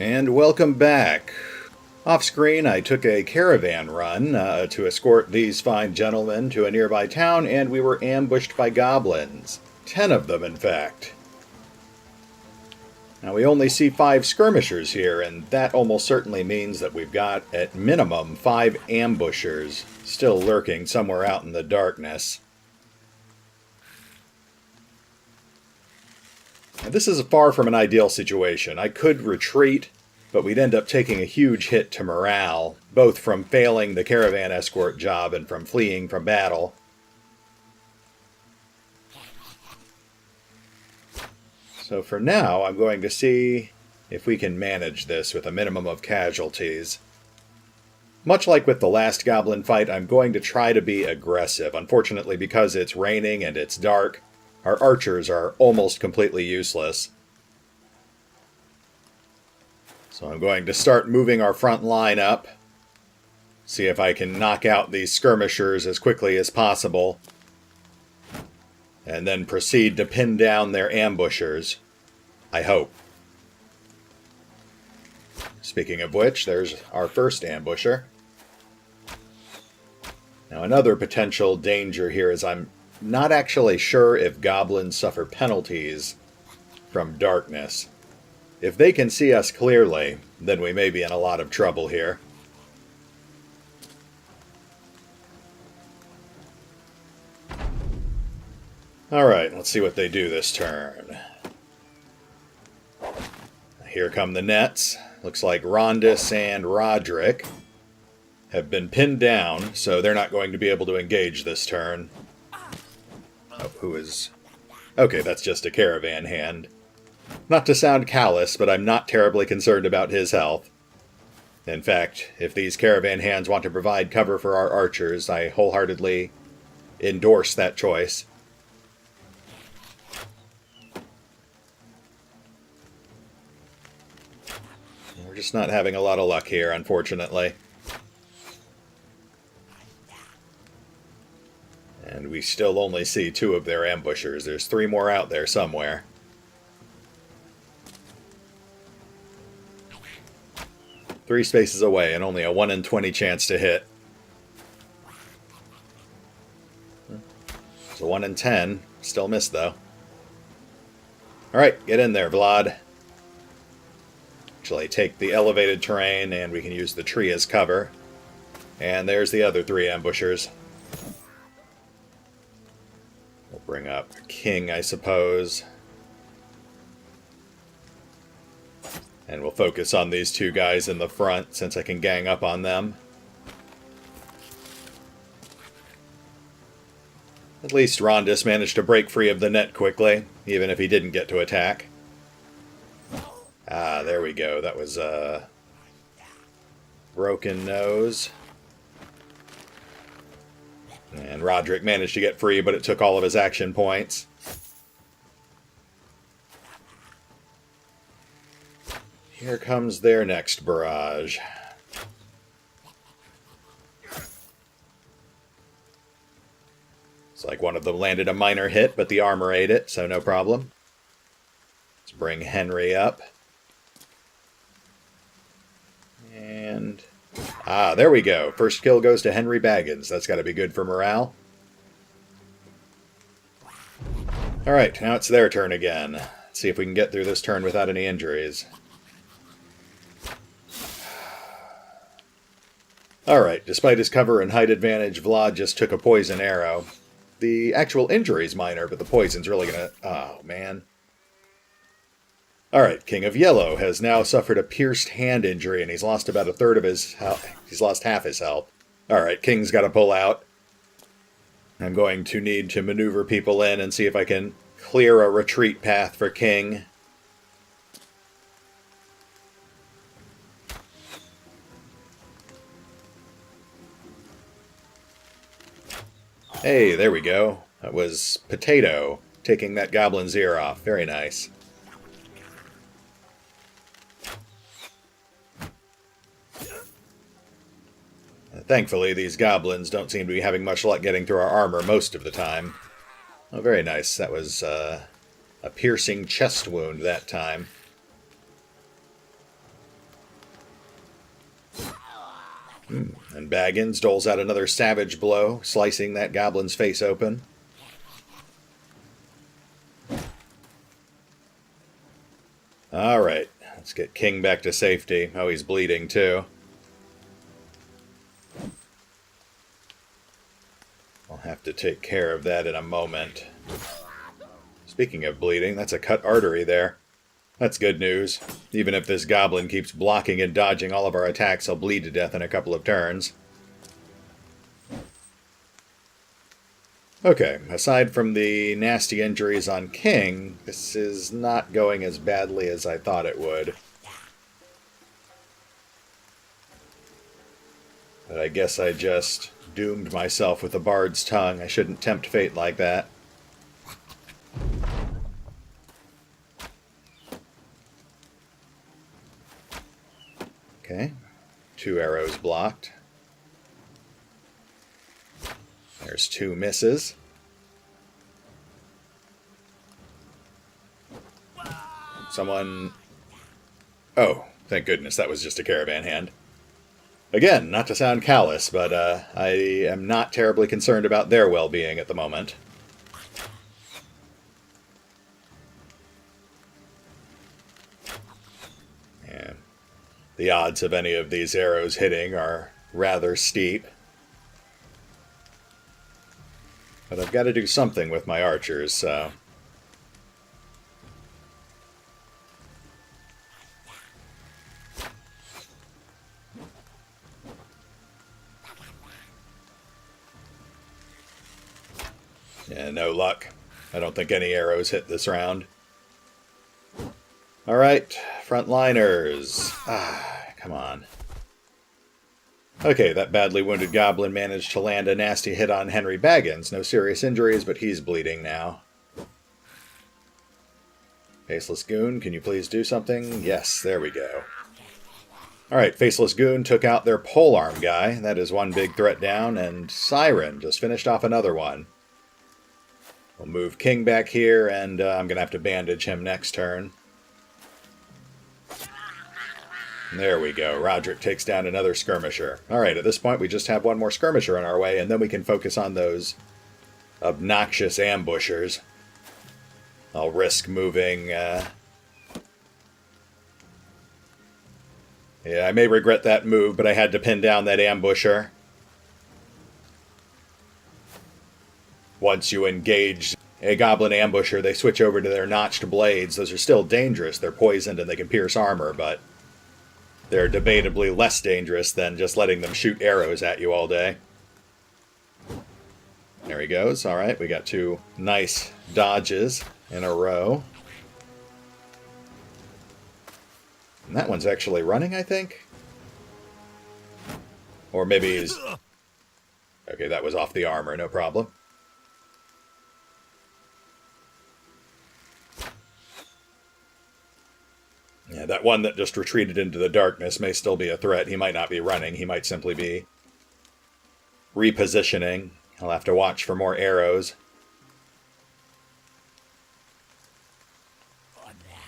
And welcome back. Off screen, I took a caravan run to escort these fine gentlemen to a nearby town, and we were ambushed by goblins. 10 of them, in fact. Now, we only see 5 skirmishers here, and that almost certainly means that we've got, at minimum, 5 ambushers still lurking somewhere out in the darkness. Now, this is far from an ideal situation. I could retreat, but we'd end up taking a huge hit to morale, both from failing the caravan escort job and from fleeing from battle. So for now, I'm going to see if we can manage this with a minimum of casualties. Much like with the last goblin fight, I'm going to try to be aggressive. Unfortunately, because it's raining and it's dark, our archers are almost completely useless. So I'm going to start moving our front line up. See if I can knock out these skirmishers as quickly as possible. And then proceed to pin down their ambushers. I hope. Speaking of which, there's our first ambusher. Now, another potential danger here is I'm not actually sure if goblins suffer penalties from darkness. If they can see us clearly, then we may be in a lot of trouble here. Alright, let's see what they do this turn. Here come the nets. Looks like Rondis and Roderick have been pinned down, so they're not going to be able to engage this turn. Oh, who is... Okay, that's just a caravan hand. Not to sound callous, but I'm not terribly concerned about his health. In fact, if these caravan hands want to provide cover for our archers, I wholeheartedly endorse that choice. We're just not having a lot of luck here, unfortunately. And we still only see 2 of their ambushers. There's 3 more out there somewhere. Three spaces away and only a 1 in 20 chance to hit. It's a 1 in 10. Still missed, though. Alright, get in there, Vlad. Actually, take the elevated terrain, and we can use the tree as cover. And there's the other 3 ambushers. We'll bring up King, I suppose. And we'll focus on these 2 guys in the front, since I can gang up on them. At least Rondis managed to break free of the net quickly, even if he didn't get to attack. Ah, there we go. That was a broken nose. And Roderick managed to get free, but it took all of his action points. Here comes their next barrage. It's like one of them landed a minor hit, but the armor ate it, so no problem. Let's bring Henry up. And... ah, there we go. First kill goes to Henry Baggins. That's got to be good for morale. Alright, now it's their turn again. Let's see if we can get through this turn without any injuries. Alright, despite his cover and height advantage, Vlad just took a poison arrow. The actual injury's minor, but the poison's really gonna... oh, man. Alright, King of Yellow has now suffered a pierced hand injury, and he's lost about a third of his health. He's lost half his health. Alright, King's got to pull out. I'm going to need to maneuver people in and see if I can clear a retreat path for King. Hey, there we go. That was Potato taking that goblin's ear off. Very nice. Thankfully, these goblins don't seem to be having much luck getting through our armor most of the time. Oh, very nice. That was a piercing chest wound that time. And Baggins doles out another savage blow, slicing that goblin's face open. Alright, let's get King back to safety. Oh, he's bleeding too. I'll have to take care of that in a moment. Speaking of bleeding, that's a cut artery there. That's good news. Even if this goblin keeps blocking and dodging all of our attacks, he'll bleed to death in a couple of turns. Okay, aside from the nasty injuries on King, this is not going as badly as I thought it would. But I guess I just doomed myself with a bard's tongue. I shouldn't tempt fate like that. Okay, 2 arrows blocked. There's 2 misses. Someone... Oh, thank goodness, that was just a caravan hand. Again, not to sound callous, but I am not terribly concerned about their well-being at the moment. Yeah. The odds of any of these arrows hitting are rather steep. But I've got to do something with my archers, so... Yeah, no luck. I don't think any arrows hit this round. Alright, frontliners. Come on. Okay, that badly wounded goblin managed to land a nasty hit on Henry Baggins. No serious injuries, but he's bleeding now. Faceless Goon, can you please do something? Yes, there we go. Alright, Faceless Goon took out their polearm guy. That is one big threat down, and Siren just finished off another one. We'll move King back here, and I'm going to have to bandage him next turn. There we go. Roderick takes down another skirmisher. Alright, at this point we just have one more skirmisher on our way, and then we can focus on those obnoxious ambushers. I'll risk moving... Yeah, I may regret that move, but I had to pin down that ambusher. Once you engage a goblin ambusher, they switch over to their notched blades. Those are still dangerous. They're poisoned and they can pierce armor, but they're debatably less dangerous than just letting them shoot arrows at you all day. There he goes. Alright, we got 2 nice dodges in a row. And that one's actually running, I think? Or maybe he's... Okay, that was off the armor, no problem. Yeah, that one that just retreated into the darkness may still be a threat. He might not be running. He might simply be repositioning. I'll have to watch for more arrows.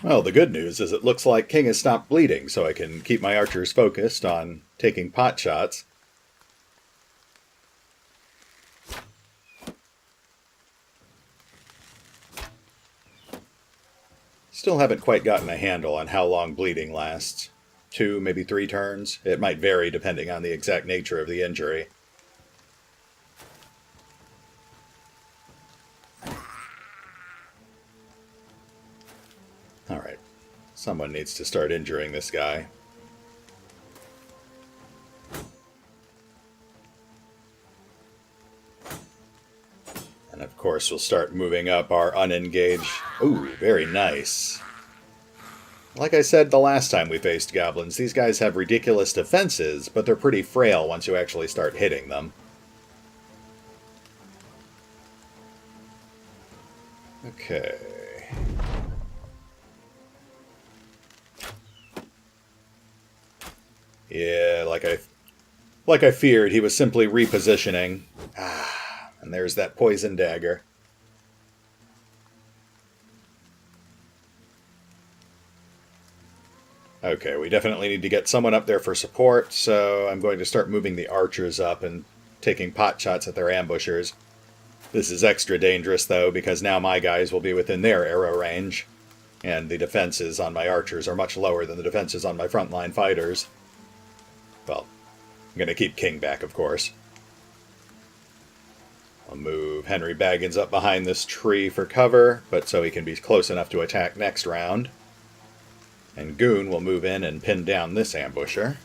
Well, the good news is it looks like King has stopped bleeding, so I can keep my archers focused on taking pot shots. Still haven't quite gotten a handle on how long bleeding lasts. 2, maybe 3 turns. It might vary depending on the exact nature of the injury. Alright. Someone needs to start injuring this guy. And of course we'll start moving up our unengaged... Ooh, very nice. Like I said the last time we faced goblins, these guys have ridiculous defenses, but they're pretty frail once you actually start hitting them. Okay. Yeah, like I feared, he was simply repositioning. And there's that poison dagger. Okay, we definitely need to get someone up there for support, so I'm going to start moving the archers up and taking pot shots at their ambushers. This is extra dangerous, though, because now my guys will be within their arrow range, and the defenses on my archers are much lower than the defenses on my frontline fighters. Well, I'm going to keep King back, of course. I'll move Henry Baggins up behind this tree for cover, but so he can be close enough to attack next round. And Goon will move in and pin down this ambusher.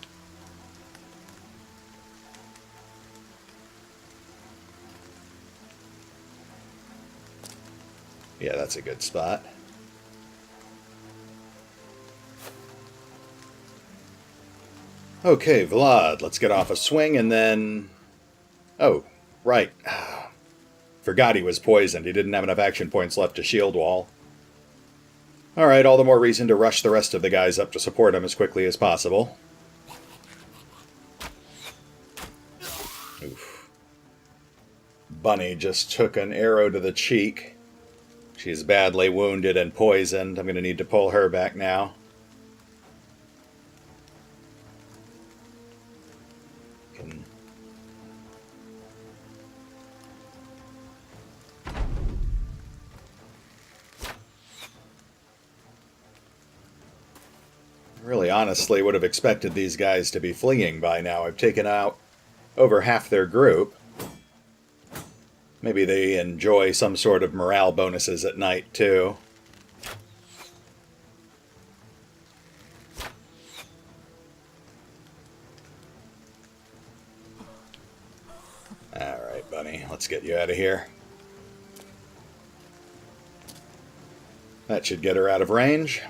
Yeah, that's a good spot. Okay, Vlad, let's get off a swing and then... Oh, right. Forgot he was poisoned. He didn't have enough action points left to shield wall. Alright, all the more reason to rush the rest of the guys up to support him as quickly as possible. Oof. Bunny just took an arrow to the cheek. She's badly wounded and poisoned. I'm going to need to pull her back now. Really honestly would have expected these guys to be fleeing by now. I've taken out over half their group. Maybe they enjoy some sort of morale bonuses at night, too. Alright, Bunny, let's get you out of here. That should get her out of range.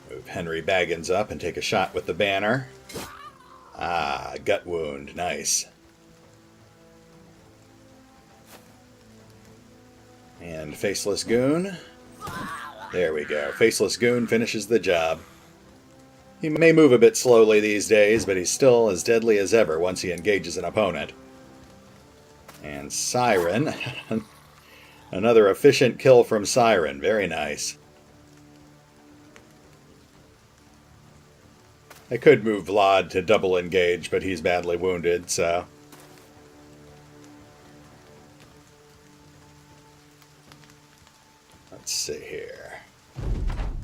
Move Henry Baggins up and take a shot with the banner. Ah, gut wound. Nice. And Faceless Goon. There we go. Faceless Goon finishes the job. He may move a bit slowly these days, but he's still as deadly as ever once he engages an opponent. And Siren. Another efficient kill from Siren. Very nice. I could move Vlad to double engage, but he's badly wounded, so... Let's see here.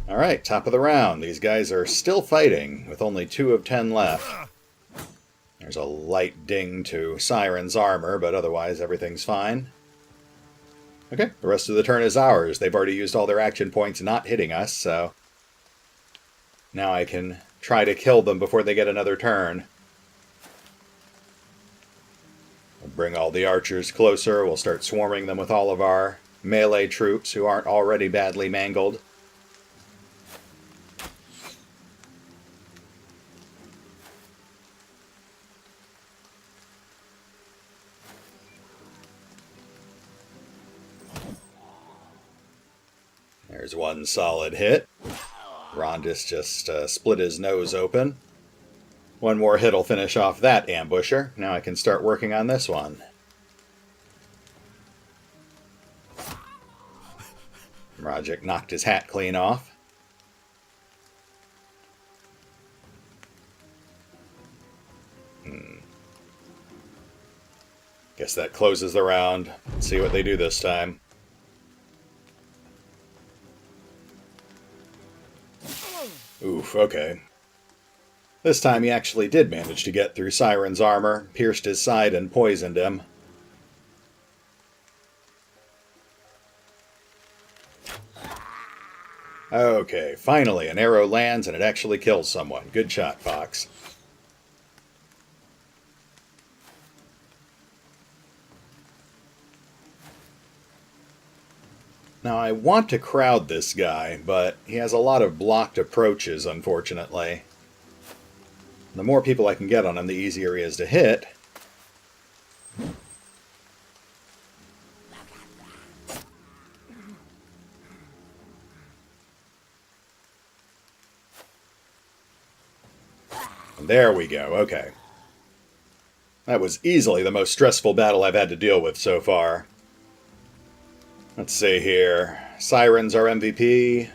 Alright, top of the round. These guys are still fighting, with only 2 of 10 left. There's a light ding to Siren's armor, but otherwise everything's fine. Okay, the rest of the turn is ours. They've already used all their action points not hitting us, so... Now I can try to kill them before they get another turn. We'll bring all the archers closer. We'll start swarming them with all of our melee troops who aren't already badly mangled. There's one solid hit. Rondis just split his nose open. One more hit will finish off that ambusher. Now I can start working on this one. Rajic knocked his hat clean off. Guess that closes the round. Let's see what they do this time. Oof, okay. This time he actually did manage to get through Siren's armor, pierced his side and poisoned him. Okay, finally an arrow lands and it actually kills someone. Good shot, Fox. Now, I want to crowd this guy, but he has a lot of blocked approaches, unfortunately. The more people I can get on him, the easier he is to hit. And there we go, okay. That was easily the most stressful battle I've had to deal with so far. Let's see here. Siren's our MVP.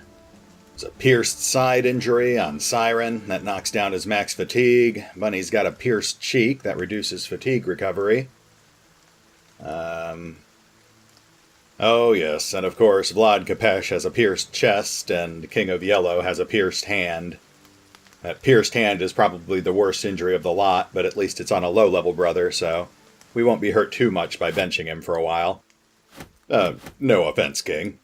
It's a pierced side injury on Siren. That knocks down his max fatigue. Bunny's got a pierced cheek. That reduces fatigue recovery. Oh yes, and of course Vlad Kapesh has a pierced chest, and King of Yellow has a pierced hand. That pierced hand is probably the worst injury of the lot, but at least it's on a low-level brother, so we won't be hurt too much by benching him for a while. No offense, King.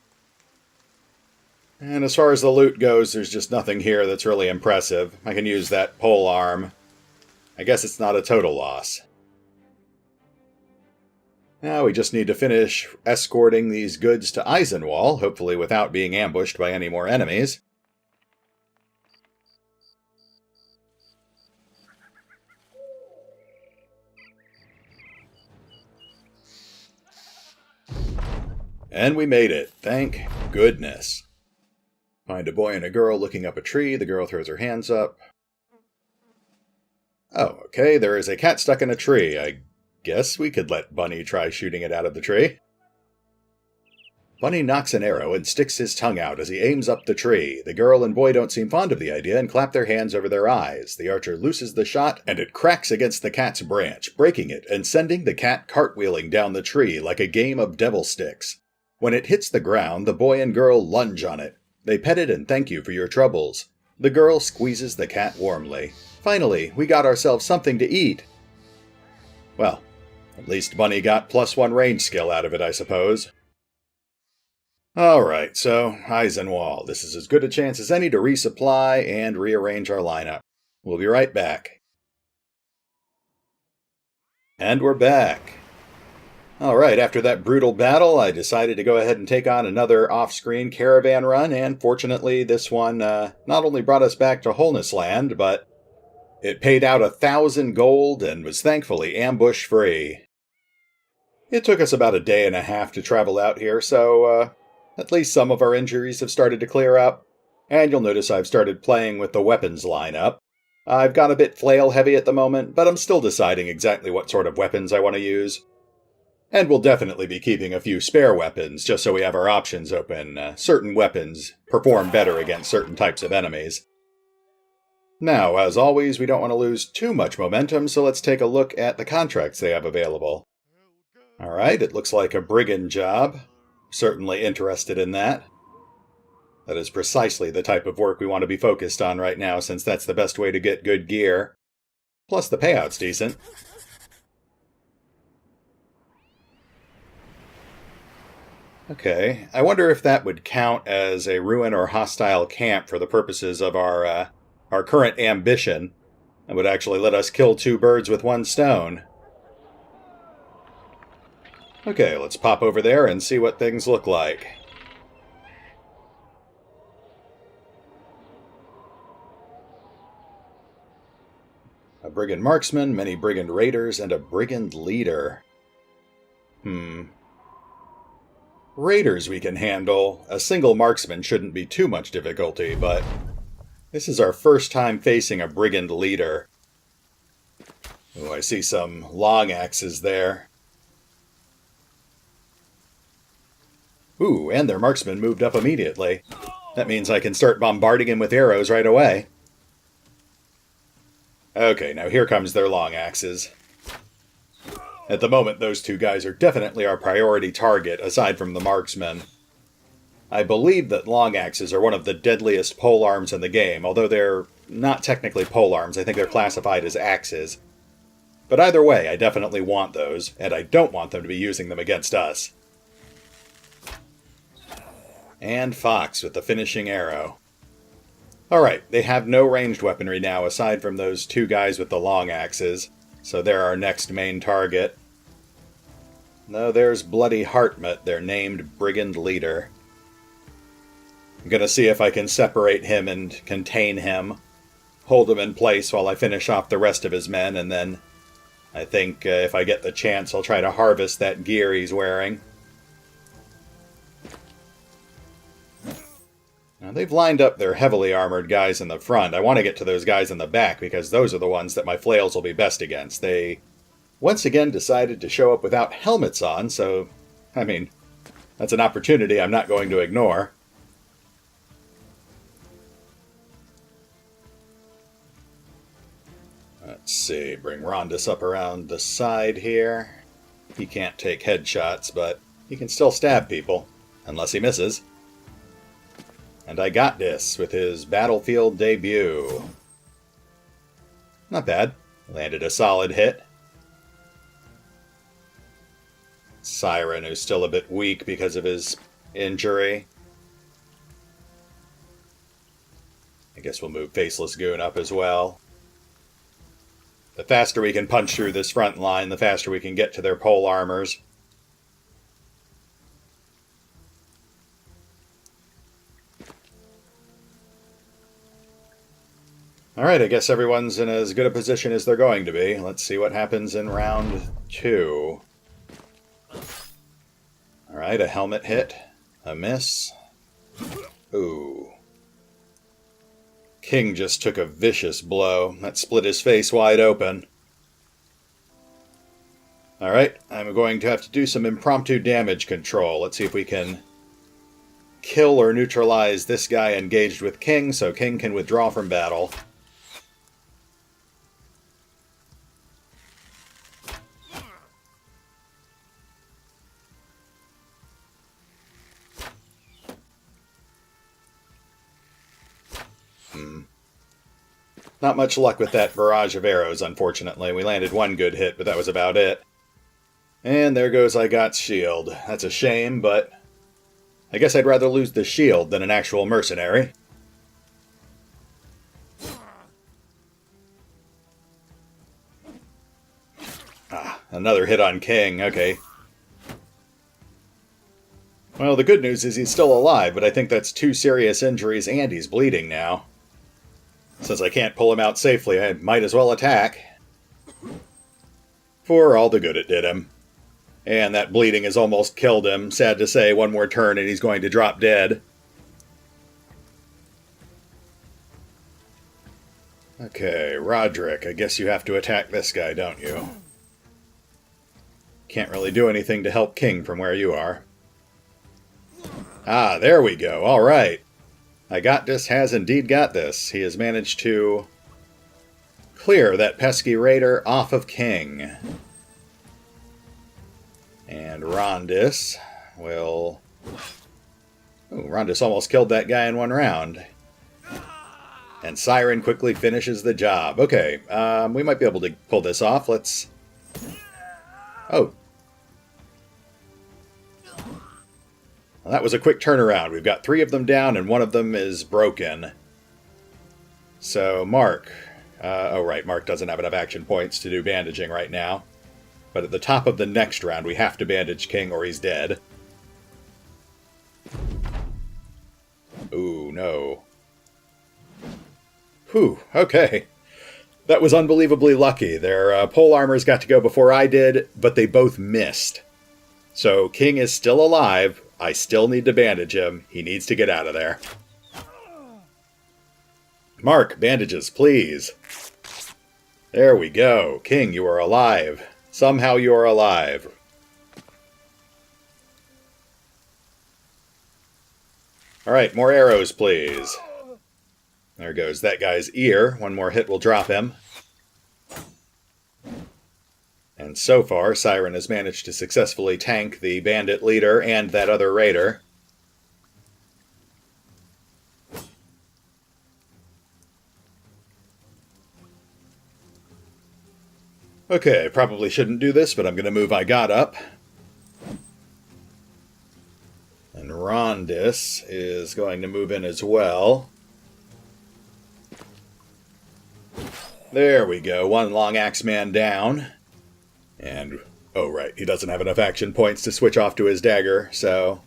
And as far as the loot goes, there's just nothing here that's really impressive. I can use that pole arm. I guess it's not a total loss. Now we just need to finish escorting these goods to Eisenwall, hopefully without being ambushed by any more enemies. And we made it, thank goodness. Find a boy and a girl looking up a tree. The girl throws her hands up. Oh, okay, there is a cat stuck in a tree. I guess we could let Bunny try shooting it out of the tree. Bunny knocks an arrow and sticks his tongue out as he aims up the tree. The girl and boy don't seem fond of the idea and clap their hands over their eyes. The archer looses the shot, and it cracks against the cat's branch, breaking it and sending the cat cartwheeling down the tree like a game of devil sticks. When it hits the ground, the boy and girl lunge on it. They pet it and thank you for your troubles. The girl squeezes the cat warmly. Finally, we got ourselves something to eat. Well, at least Bunny got +1 range skill out of it, I suppose. Alright, so Eisenwall. This is as good a chance as any to resupply and rearrange our lineup. We'll be right back. And we're back. Alright, after that brutal battle, I decided to go ahead and take on another off-screen caravan run, and fortunately this one not only brought us back to Wholeness Land, but it paid out 1,000 gold and was thankfully ambush-free. It took us about a day and a half to travel out here, so at least some of our injuries have started to clear up, and you'll notice I've started playing with the weapons lineup. I've got a bit flail-heavy at the moment, but I'm still deciding exactly what sort of weapons I want to use. And we'll definitely be keeping a few spare weapons, just so we have our options open. Certain weapons perform better against certain types of enemies. Now, as always, we don't want to lose too much momentum, so let's take a look at the contracts they have available. Alright, it looks like a brigand job. Certainly interested in that. That is precisely the type of work we want to be focused on right now, since that's the best way to get good gear. Plus the payout's decent. Okay, I wonder if that would count as a ruin or hostile camp for the purposes of our current ambition. That would actually let us kill 2 birds with 1 stone. Okay, let's pop over there and see what things look like. A brigand marksman, many brigand raiders, and a brigand leader. Raiders we can handle. A single marksman shouldn't be too much difficulty, but this is our first time facing a brigand leader. Oh, I see some long axes there. Ooh, and their marksman moved up immediately. That means I can start bombarding him with arrows right away. Okay, now here comes their long axes. At the moment, those 2 guys are definitely our priority target, aside from the marksman. I believe that long axes are one of the deadliest polearms in the game, although they're not technically polearms. I think they're classified as axes. But either way, I definitely want those, and I don't want them to be using them against us. And Fox with the finishing arrow. Alright, they have no ranged weaponry now, aside from those 2 guys with the long axes, so they're our next main target. No, there's Bloody Heartmut, their named brigand leader. I'm gonna see if I can separate him and contain him, hold him in place while I finish off the rest of his men, and then I think if I get the chance I'll try to harvest that gear he's wearing. Now, they've lined up their heavily armored guys in the front. I want to get to those guys in the back, because those are the ones that my flails will be best against. They once again decided to show up without helmets on, so, I mean, that's an opportunity I'm not going to ignore. Let's see, bring Rondis up around the side here. He can't take headshots, but he can still stab people, unless he misses. And I got this with his battlefield debut. Not bad. Landed a solid hit. Siren, who's still a bit weak because of his injury. I guess we'll move Faceless Goon up as well. The faster we can punch through this front line, the faster we can get to their pole armors. Alright, I guess everyone's in as good a position as they're going to be. Let's see what happens in round 2. Alright, a helmet hit. A miss. Ooh. King just took a vicious blow. That split his face wide open. Alright, I'm going to have to do some impromptu damage control. Let's see if we can kill or neutralize this guy engaged with King, so King can withdraw from battle. Not much luck with that barrage of arrows, unfortunately. We landed one good hit, but that was about it. And there goes I Got's shield. That's a shame, but I guess I'd rather lose the shield than an actual mercenary. Ah, another hit on King. Okay. Well, the good news is he's still alive, but I think that's 2 serious injuries and he's bleeding now. Since I can't pull him out safely, I might as well attack. For all the good it did him. And that bleeding has almost killed him. Sad to say, one more turn and he's going to drop dead. Okay, Roderick, I guess you have to attack this guy, don't you? Can't really do anything to help King from where you are. Ah, there we go. All right. I Got This has indeed got this. He has managed to clear that pesky raider off of King. And Rondis will... Ooh, Rondis almost killed that guy in one round. And Siren quickly finishes the job. Okay, we might be able to pull this off. Let's... Oh. Well, that was a quick turnaround. We've got 3 of them down, and 1 of them is broken. So, Mark. Oh, right, Mark doesn't have enough action points to do bandaging right now. But at the top of the next round, we have to bandage King or he's dead. Ooh, no. Whew, okay. That was unbelievably lucky. Their pole armors got to go before I did, but they both missed. So, King is still alive. I still need to bandage him. He needs to get out of there. Mark, bandages, please. There we go. King, you are alive. Somehow you are alive. Alright, more arrows, please. There goes that guy's ear. One more hit will drop him. And so far, Siren has managed to successfully tank the bandit leader and that other raider. Okay, probably shouldn't do this, but I'm going to move I Got up. And Rondis is going to move in as well. There we go, 1 long axe man down. And, oh right, he doesn't have enough action points to switch off to his dagger, so...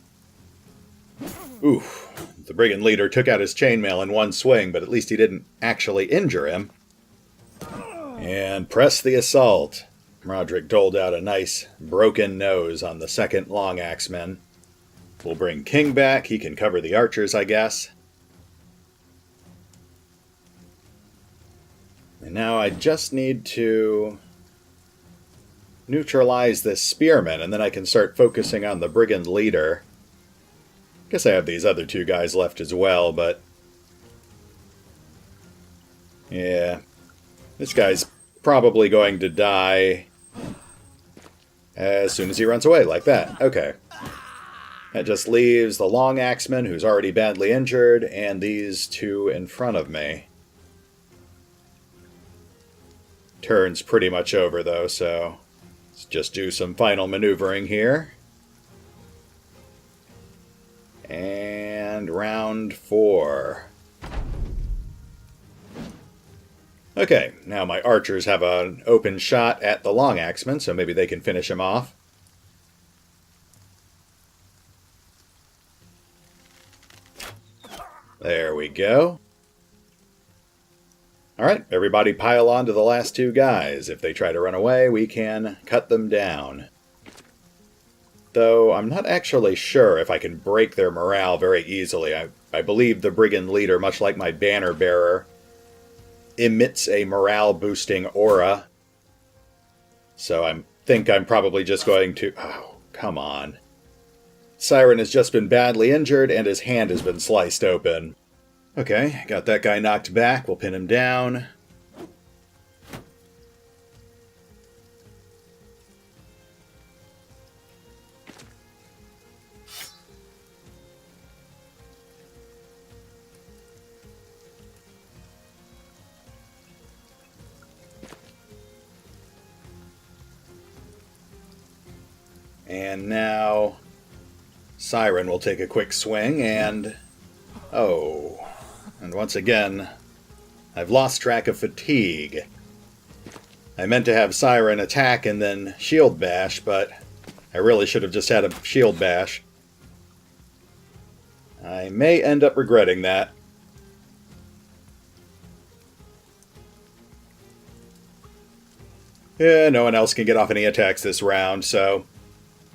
Oof, the brigand leader took out his chainmail in 1 swing, but at least he didn't actually injure him. And press the assault. Roderick doled out a nice broken nose on the 2nd long axeman. We'll bring King back, he can cover the archers, I guess. And now I just need to... neutralize this spearman, and then I can start focusing on the brigand leader. Guess I have these other two guys left as well, but... yeah. This guy's probably going to die as soon as he runs away, like that. Okay. That just leaves the long axeman, who's already badly injured, and these two in front of me. Turn's pretty much over, though, so let's just do some final maneuvering here. And round 4. Okay, now my archers have an open shot at the long axeman, so maybe they can finish him off. There we go. Alright, everybody pile on to the last two guys. If they try to run away, we can cut them down. Though I'm not actually sure if I can break their morale very easily. I believe the brigand leader, much like my banner bearer, emits a morale-boosting aura. So I think I'm probably just going to... oh, come on. Siren has just been badly injured, and his hand has been sliced open. Okay, got that guy knocked back. We'll pin him down. And now Siren will take a quick swing and... oh. And once again, I've lost track of fatigue. I meant to have Siren attack and then shield bash, but I really should have just had a shield bash. I may end up regretting that. Yeah, no one else can get off any attacks this round, so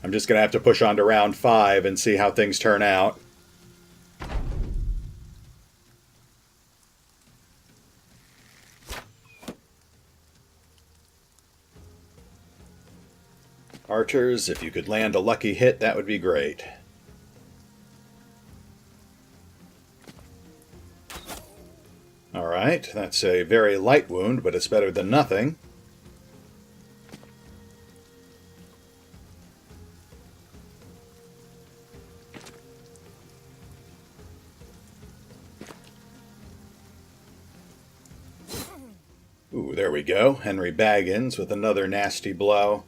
I'm just going to have to push on to round 5 and see how things turn out. Archers, if you could land a lucky hit, that would be great. Alright, that's a very light wound, but it's better than nothing. Ooh, there we go. Henry Baggins with another nasty blow.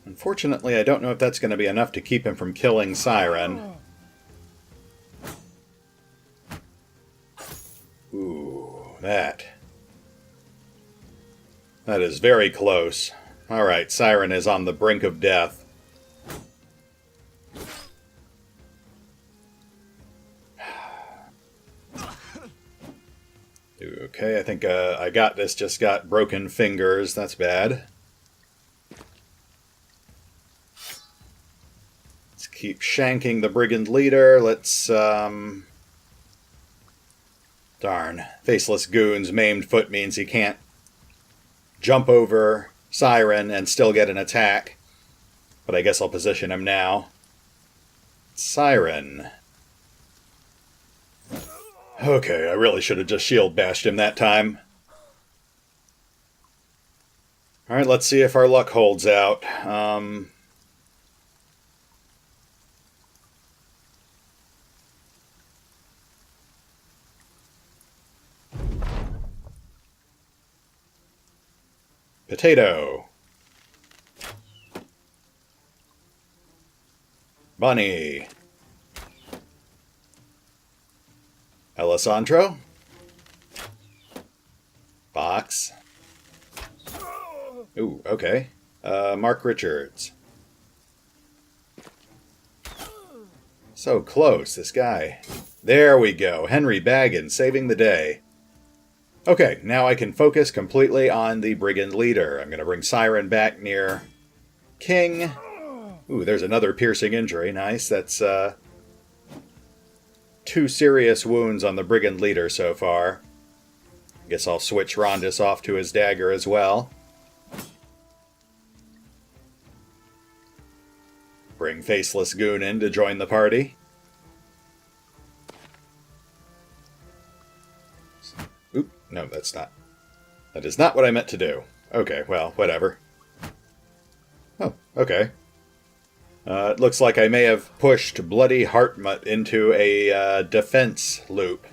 Unfortunately, I don't know if that's going to be enough to keep him from killing Siren. Ooh, that is very close. Alright, Siren is on the brink of death. Okay, I think I got this, just got broken fingers. That's bad. Let's keep shanking the brigand leader. Let's, darn. Faceless Goon's maimed foot means he can't jump over Siren and still get an attack. But I guess I'll position him now. Siren. Okay, I really should have just shield bashed him that time. Alright, let's see if our luck holds out. Potato. Bunny. Alessandro. Box. Ooh, okay. Mark Richards. So close, this guy. There we go. Henry Baggins saving the day. Okay, now I can focus completely on the brigand leader. I'm going to bring Siren back near King. Ooh, there's another piercing injury. Nice. That's 2 serious wounds on the brigand leader so far. Guess I'll switch Rondis off to his dagger as well. bring Faceless Goon in to join the party. Oop, no, that's not. That is not what I meant to do. Okay, well, whatever. Oh, okay. It looks like I may have pushed Bloody Heartmut into a defense loop.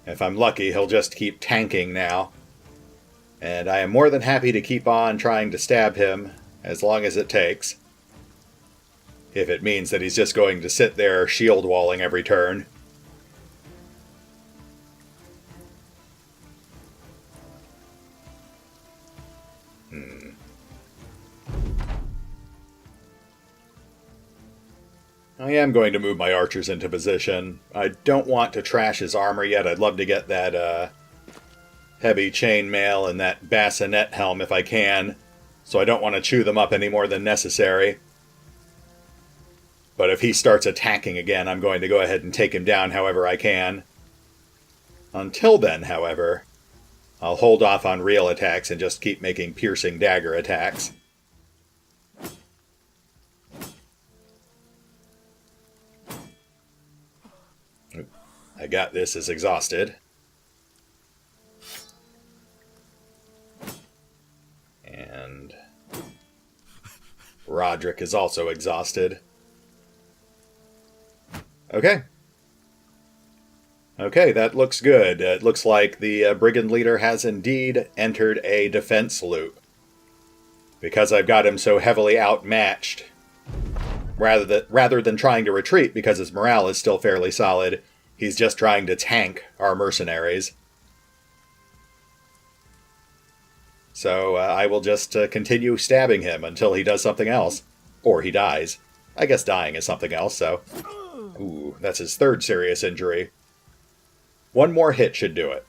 If I'm lucky, he'll just keep tanking now. And I am more than happy to keep on trying to stab him as long as it takes. If it means that he's just going to sit there shield walling every turn. I am going to move my archers into position. I don't want to trash his armor yet. I'd love to get that heavy chainmail and that bassinet helm if I can. So I don't want to chew them up any more than necessary. But if he starts attacking again, I'm going to go ahead and take him down however I can. Until then, however, I'll hold off on real attacks and just keep making piercing dagger attacks. I got this is exhausted. And Roderick is also exhausted. Okay. Okay, that looks good. It looks like the brigand leader has indeed entered a defense loop. Because I've got him so heavily outmatched, rather than trying to retreat because his morale is still fairly solid, he's just trying to tank our mercenaries. So I will just continue stabbing him until he does something else. Or he dies. I guess dying is something else, so... Ooh, that's his third serious injury. One more hit should do it.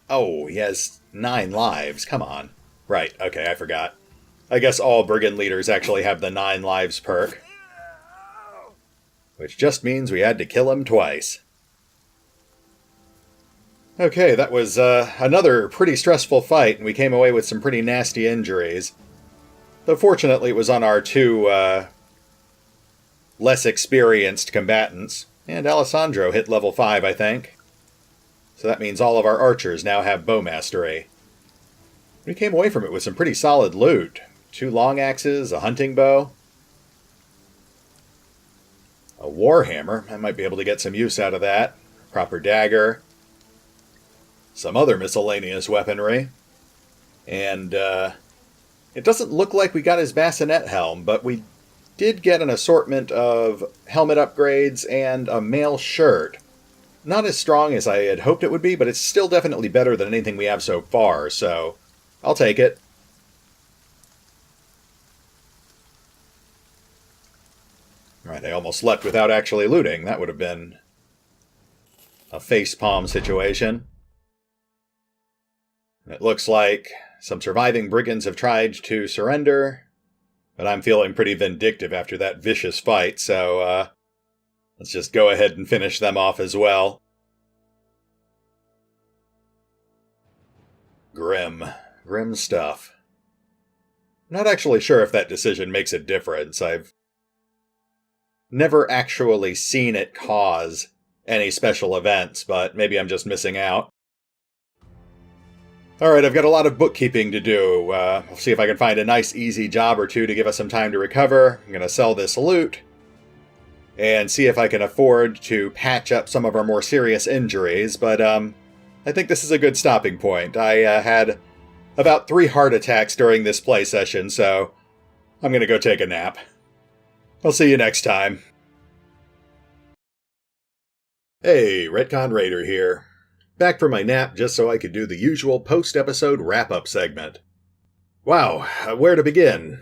Oh, he has 9 lives. Come on. Right, okay, I forgot. I guess all brigand leaders actually have the 9 lives perk. Which just means we had to kill him twice. Okay, that was another pretty stressful fight, and we came away with some pretty nasty injuries. Though fortunately it was on our 2 less experienced combatants. And Alessandro hit level 5, I think. So that means all of our archers now have bow mastery. We came away from it with some pretty solid loot. 2 long axes, a hunting bow, a warhammer. I might be able to get some use out of that. Proper dagger. Some other miscellaneous weaponry. And it doesn't look like we got his bassinet helm, but we did get an assortment of helmet upgrades and a mail shirt. Not as strong as I had hoped it would be, but it's still definitely better than anything we have so far, so I'll take it. Right, I almost left without actually looting. That would have been a facepalm situation. It looks like some surviving brigands have tried to surrender, but I'm feeling pretty vindictive after that vicious fight, so let's just go ahead and finish them off as well. Grim. Grim stuff. I'm not actually sure if that decision makes a difference. I've never actually seen it cause any special events, but maybe I'm just missing out. Alright, I've got a lot of bookkeeping to do. I'll see if I can find a nice easy job or two to give us some time to recover. I'm going to sell this loot and see if I can afford to patch up some of our more serious injuries, but I think this is a good stopping point. I had about 3 heart attacks during this play session, so I'm going to go take a nap. I'll see you next time. Hey, RetconRaider here. Back from my nap just so I could do the usual post-episode wrap-up segment. Wow, where to begin?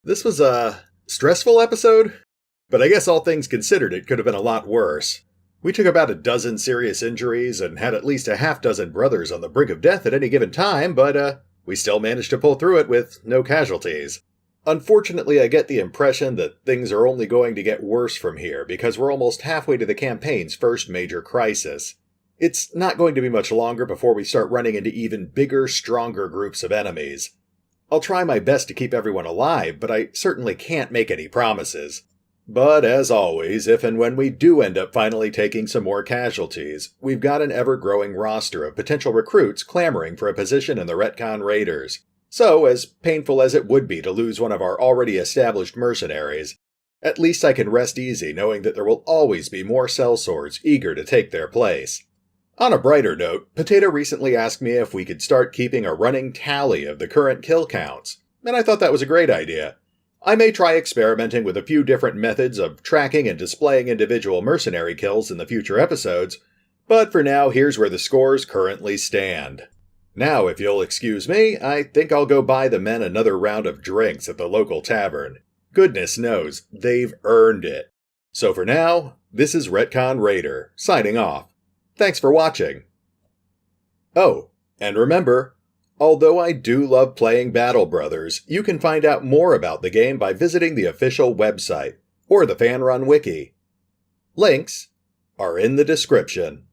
This was a stressful episode, but I guess all things considered it could have been a lot worse. We took about a dozen serious injuries and had at least a half-dozen brothers on the brink of death at any given time, but we still managed to pull through it with no casualties. Unfortunately, I get the impression that things are only going to get worse from here because we're almost halfway to the campaign's first major crisis. It's not going to be much longer before we start running into even bigger, stronger groups of enemies. I'll try my best to keep everyone alive, but I certainly can't make any promises. But as always, if and when we do end up finally taking some more casualties, we've got an ever-growing roster of potential recruits clamoring for a position in the Retcon Raiders. So, as painful as it would be to lose one of our already established mercenaries, at least I can rest easy knowing that there will always be more sellswords eager to take their place. On a brighter note, Potato recently asked me if we could start keeping a running tally of the current kill counts, and I thought that was a great idea. I may try experimenting with a few different methods of tracking and displaying individual mercenary kills in the future episodes, but for now, here's where the scores currently stand. Now, if you'll excuse me, I think I'll go buy the men another round of drinks at the local tavern. Goodness knows, they've earned it. So for now, this is RetconRaider, signing off. Thanks for watching. Oh, and remember, although I do love playing Battle Brothers, you can find out more about the game by visiting the official website, or the fan-run wiki. Links are in the description.